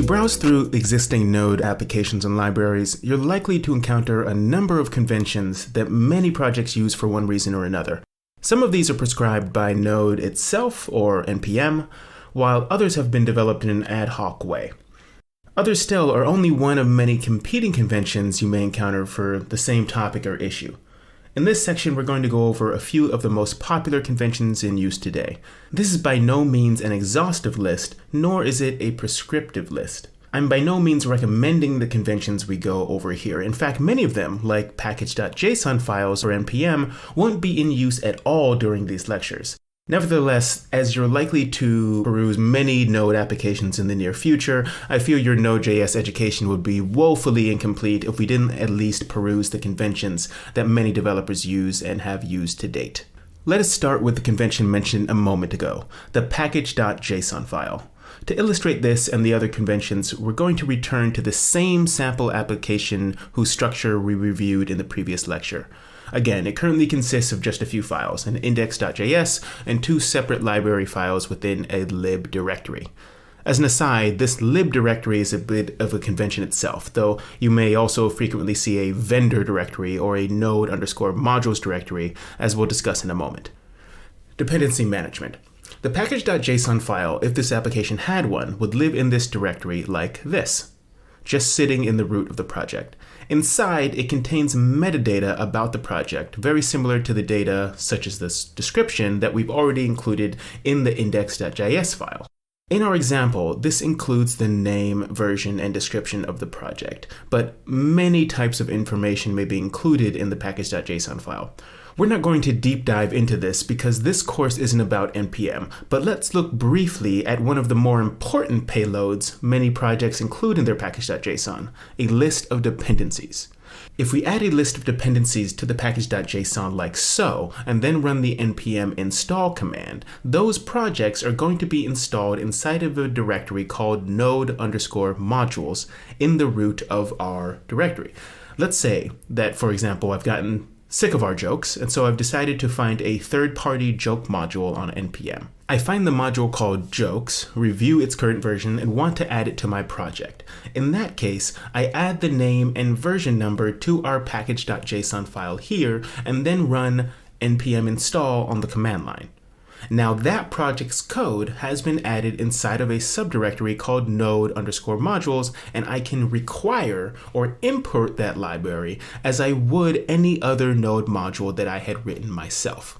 browse through existing Node applications and libraries, you're likely to encounter a number of conventions that many projects use for one reason or another. Some of these are prescribed by Node itself or NPM, while others have been developed in an ad hoc way. Others still are only one of many competing conventions you may encounter for the same topic or issue. In this section, we're going to go over a few of the most popular conventions in use today. This is by no means an exhaustive list, nor is it a prescriptive list. I'm by no means recommending the conventions we go over here. In fact, many of them, like package.json files or npm, won't be in use at all during these lectures. Nevertheless, as you're likely to peruse many Node applications in the near future, I feel your Node.js education would be woefully incomplete if we didn't at least peruse the conventions that many developers use and have used to date. Let us start with the convention mentioned a moment ago, the package.json file. To illustrate this and the other conventions, we're going to return to the same sample application whose structure we reviewed in the previous lecture. Again, it currently consists of just a few files, an index.js and two separate library files within a lib directory. As an aside, this lib directory is a bit of a convention itself, though you may also frequently see a vendor directory or a node_modules directory, as we'll discuss in a moment. Dependency management. The package.json file, if this application had one, would live in this directory like this, just sitting in the root of the project. Inside, it contains metadata about the project, very similar to the data, such as this description, that we've already included in the index.js file. In our example, this includes the name, version, and description of the project, but many types of information may be included in the package.json file. We're not going to deep dive into this because this course isn't about NPM, but let's look briefly at one of the more important payloads many projects include in their package.json, a list of dependencies. If we add a list of dependencies to the package.json like so, and then run the npm install command, those projects are going to be installed inside of a directory called node_modules in the root of our directory. Let's say that, for example, I've gotten sick of our jokes, and so I've decided to find a third-party joke module on npm. I find the module called jokes, review its current version, and want to add it to my project. In that case, I add the name and version number to our package.json file here, and then run npm install on the command line. Now that project's code has been added inside of a subdirectory called node_modules, and I can require or import that library as I would any other Node module that I had written myself.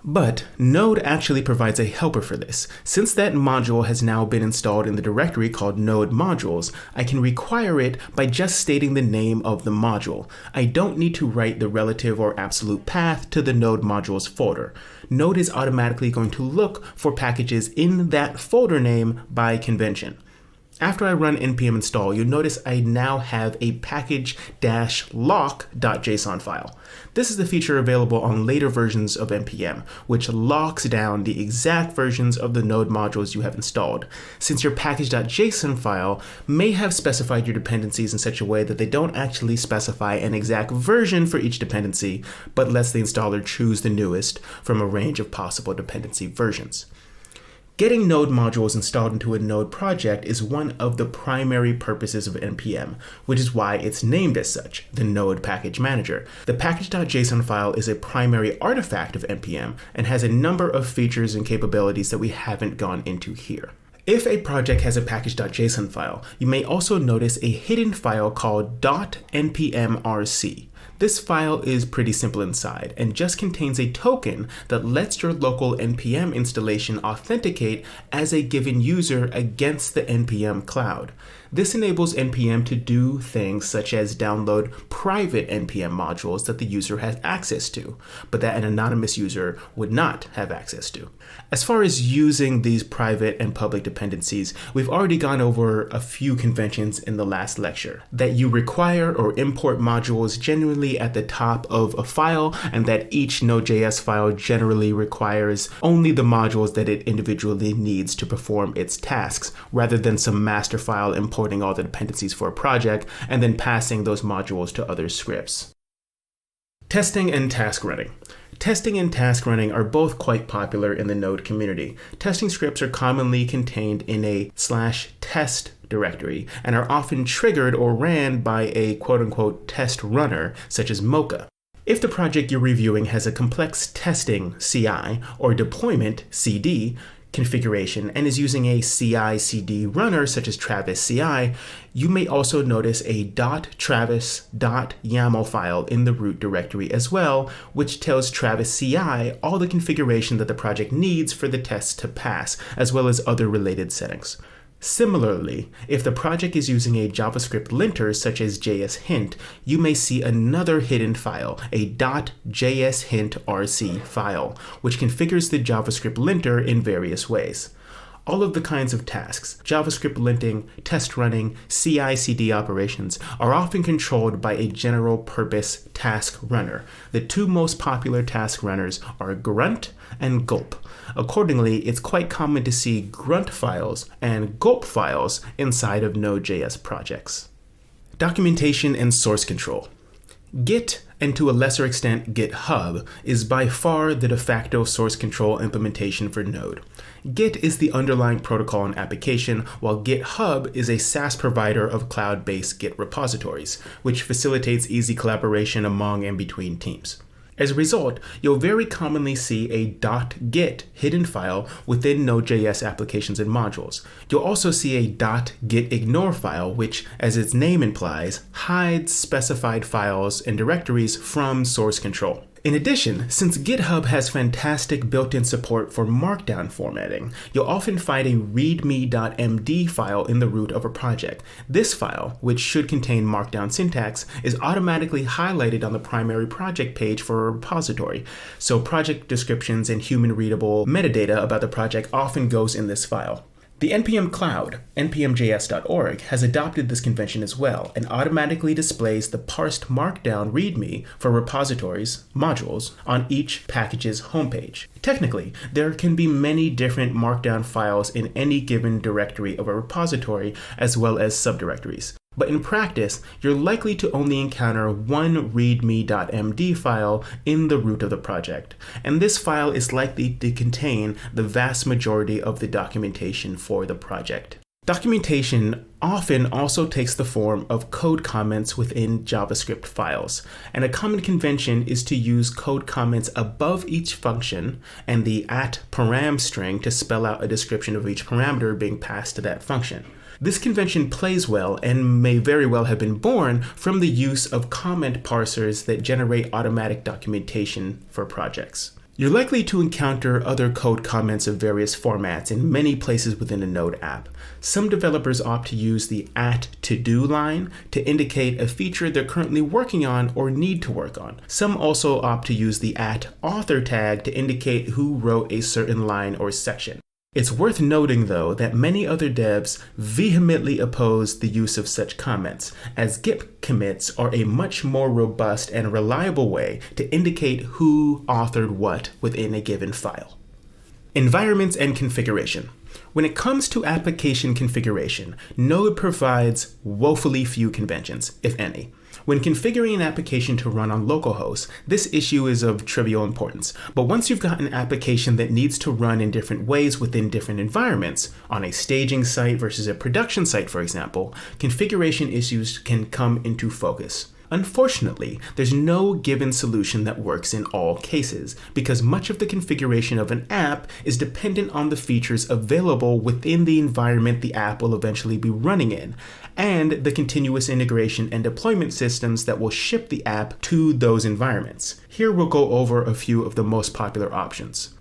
But Node actually provides a helper for this. Since that module has now been installed in the directory called node modules, I can require it by just stating the name of the module. I don't need to write the relative or absolute path to the node modules folder. Node is automatically going to look for packages in that folder name by convention. After I run npm install, you'll notice I now have a package-lock.json file. This is the feature available on later versions of npm, which locks down the exact versions of the node modules you have installed. Since your package.json file may have specified your dependencies in such a way that they don't actually specify an exact version for each dependency, but lets the installer choose the newest from a range of possible dependency versions. Getting node modules installed into a node project is one of the primary purposes of npm, which is why it's named as such, the Node Package Manager. The package.json file is a primary artifact of npm and has a number of features and capabilities that we haven't gone into here. If a project has a package.json file, you may also notice a hidden file called .npmrc. This file is pretty simple inside and just contains a token that lets your local npm installation authenticate as a given user against the npm cloud. This enables npm to do things such as download private npm modules that the user has access to, but that an anonymous user would not have access to. As far as using these private and public dependencies, we've already gone over a few conventions in the last lecture. That you require or import modules generally at the top of a file, and that each Node.js file generally requires only the modules that it individually needs to perform its tasks, rather than some master file importing all the dependencies for a project and then passing those modules to other scripts. Testing and task running. Testing and task running are both quite popular in the Node community. Testing scripts are commonly contained in a /test directory and are often triggered or ran by a quote-unquote test runner, such as Mocha. If the project you're reviewing has a complex testing CI or deployment CD configuration and is using a CI/CD runner such as Travis CI, you may also notice a .travis.yaml file in the root directory as well, which tells Travis CI all the configuration that the project needs for the tests to pass, as well as other related settings. Similarly, if the project is using a JavaScript linter such as JSHint, you may see another hidden file, a .jshint.rc file, which configures the JavaScript linter in various ways. All of the kinds of tasks, JavaScript linting, test running, CI/CD operations, are often controlled by a general purpose task runner. The two most popular task runners are Grunt and Gulp. Accordingly, it's quite common to see Grunt files and Gulp files inside of Node.js projects. Documentation and source control. Git, and to a lesser extent GitHub, is by far the de facto source control implementation for Node. Git is the underlying protocol and application, while GitHub is a SaaS provider of cloud-based Git repositories, which facilitates easy collaboration among and between teams. As a result, you'll very commonly see a .git hidden file within Node.js applications and modules. You'll also see a .gitignore file, which, as its name implies, hides specified files and directories from source control. In addition, since GitHub has fantastic built-in support for Markdown formatting, you'll often find a readme.md file in the root of a project. This file, which should contain Markdown syntax, is automatically highlighted on the primary project page for a repository, so project descriptions and human-readable metadata about the project often goes in this file. The NPM Cloud, npmjs.org, has adopted this convention as well and automatically displays the parsed Markdown README for repositories, modules, on each package's homepage. Technically, there can be many different Markdown files in any given directory of a repository, as well as subdirectories. But in practice, you're likely to only encounter one readme.md file in the root of the project, and this file is likely to contain the vast majority of the documentation for the project. Documentation often also takes the form of code comments within JavaScript files, and a common convention is to use code comments above each function and the @param string to spell out a description of each parameter being passed to that function. This convention plays well and may very well have been born from the use of comment parsers that generate automatic documentation for projects. You're likely to encounter other code comments of various formats in many places within a Node app. Some developers opt to use the @todo line to indicate a feature they're currently working on or need to work on. Some also opt to use the @author tag to indicate who wrote a certain line or section. It's worth noting, though, that many other devs vehemently oppose the use of such comments, as Git commits are a much more robust and reliable way to indicate who authored what within a given file. Environments and configuration. When it comes to application configuration, Node provides woefully few conventions, if any. When configuring an application to run on localhost, this issue is of trivial importance. But once you've got an application that needs to run in different ways within different environments, on a staging site versus a production site, for example, configuration issues can come into focus. Unfortunately, there's no given solution that works in all cases, because much of the configuration of an app is dependent on the features available within the environment the app will eventually be running in, and the continuous integration and deployment systems that will ship the app to those environments. Here we'll go over a few of the most popular options.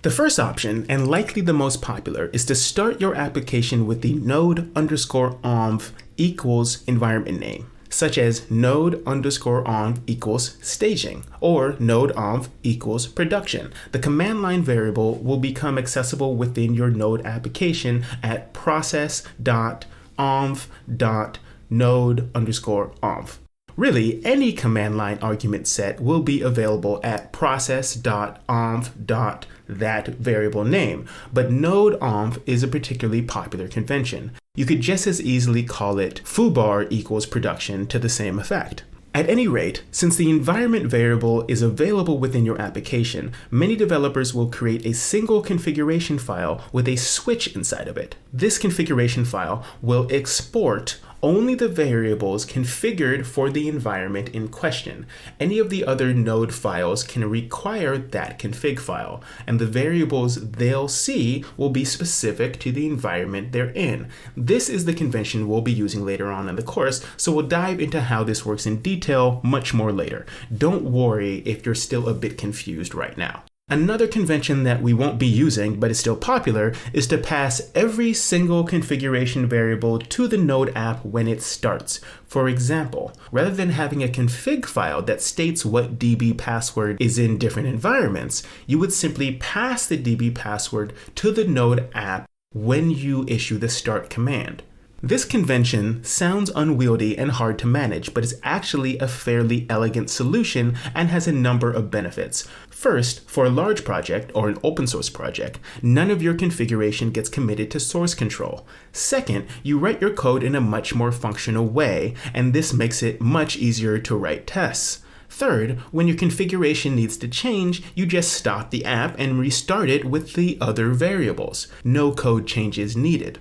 The first option, and likely the most popular, is to start your application with the node_env equals environment name, such as node_env equals staging or node_env equals production. The command line variable will become accessible within your Node application at process.env.node_env. Really, any command line argument set will be available at process.env.that variable name, but node_env is a particularly popular convention. You could just as easily call it foobar equals production to the same effect. At any rate, since the environment variable is available within your application, many developers will create a single configuration file with a switch inside of it. This configuration file will export only the variables configured for the environment in question. Any of the other node files can require that config file, and the variables they'll see will be specific to the environment they're in. This is the convention we'll be using later on in the course, so we'll dive into how this works in detail much more later. Don't worry if you're still a bit confused right now. Another convention that we won't be using, but is still popular, is to pass every single configuration variable to the Node app when it starts. For example, rather than having a config file that states what DB password is in different environments, you would simply pass the DB password to the Node app when you issue the start command. This convention sounds unwieldy and hard to manage, but is actually a fairly elegant solution and has a number of benefits. First, for a large project or an open source project, none of your configuration gets committed to source control. Second, you write your code in a much more functional way, and this makes it much easier to write tests. Third, when your configuration needs to change, you just stop the app and restart it with the other variables. No code changes needed.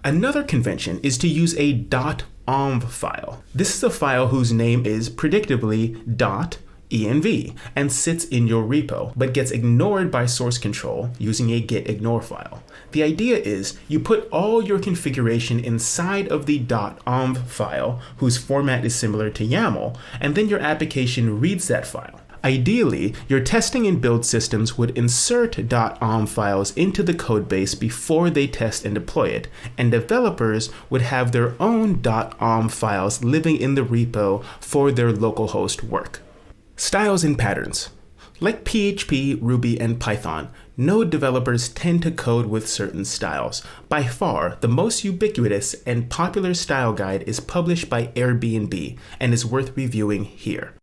Another convention is to use a .env file. This is a file whose name is predictably .env and sits in your repo, but gets ignored by source control using a gitignore file. The idea is you put all your configuration inside of the .env file, whose format is similar to YAML, and then your application reads that file. Ideally, your testing and build systems would insert .env files into the codebase before they test and deploy it, and developers would have their own .env files living in the repo for their localhost work. Styles and patterns. Like PHP, Ruby, and Python, Node developers tend to code with certain styles. By far, the most ubiquitous and popular style guide is published by Airbnb and is worth reviewing here.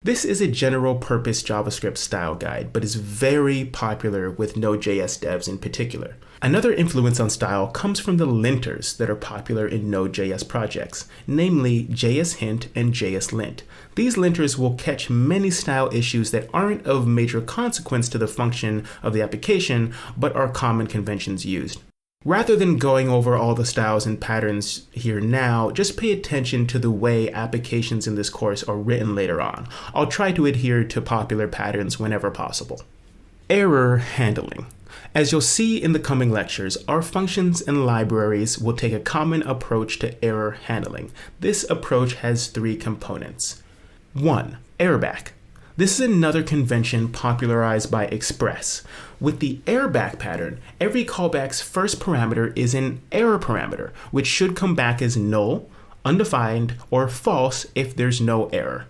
This is a general-purpose JavaScript style guide, but is very popular with Node.js devs in particular. Another influence on style comes from the linters that are popular in Node.js projects, namely JSHint and JSLint. These linters will catch many style issues that aren't of major consequence to the function of the application, but are common conventions used. Rather than going over all the styles and patterns here now, just pay attention to the way applications in this course are written later on. I'll try to adhere to popular patterns whenever possible. Error handling. As you'll see in the coming lectures, our functions and libraries will take a common approach to error handling. This approach has three components. 1. Errorback. This is another convention popularized by Express. With the errorback pattern, every callback's first parameter is an error parameter, which should come back as null, undefined, or false if there's no error.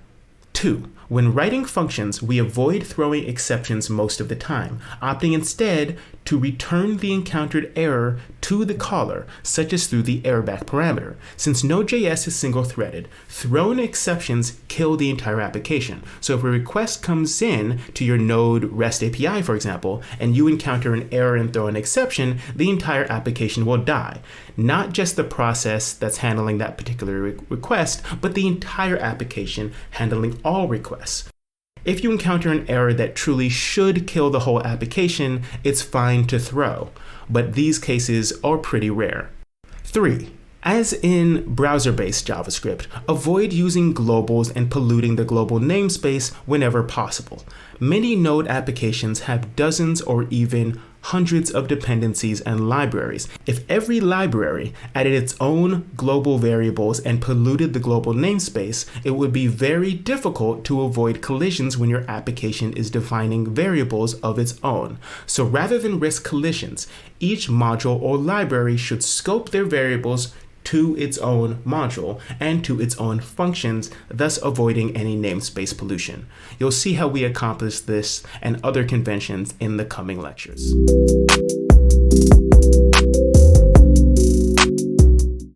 2. When writing functions, we avoid throwing exceptions most of the time, opting instead to return the encountered error to the caller, such as through the errorback parameter. Since Node.js is single-threaded, thrown exceptions kill the entire application. So if a request comes in to your Node REST API, for example, and you encounter an error and throw an exception, the entire application will die. Not just the process that's handling that particular request, but the entire application handling all requests. If you encounter an error that truly should kill the whole application, it's fine to throw, but these cases are pretty rare. 3. As in browser-based JavaScript, avoid using globals and polluting the global namespace whenever possible. Many Node applications have dozens or even hundreds of dependencies and libraries. If every library added its own global variables and polluted the global namespace, it would be very difficult to avoid collisions when your application is defining variables of its own. So rather than risk collisions, each module or library should scope their variables to its own module and to its own functions, thus avoiding any namespace pollution. You'll see how we accomplish this and other conventions in the coming lectures.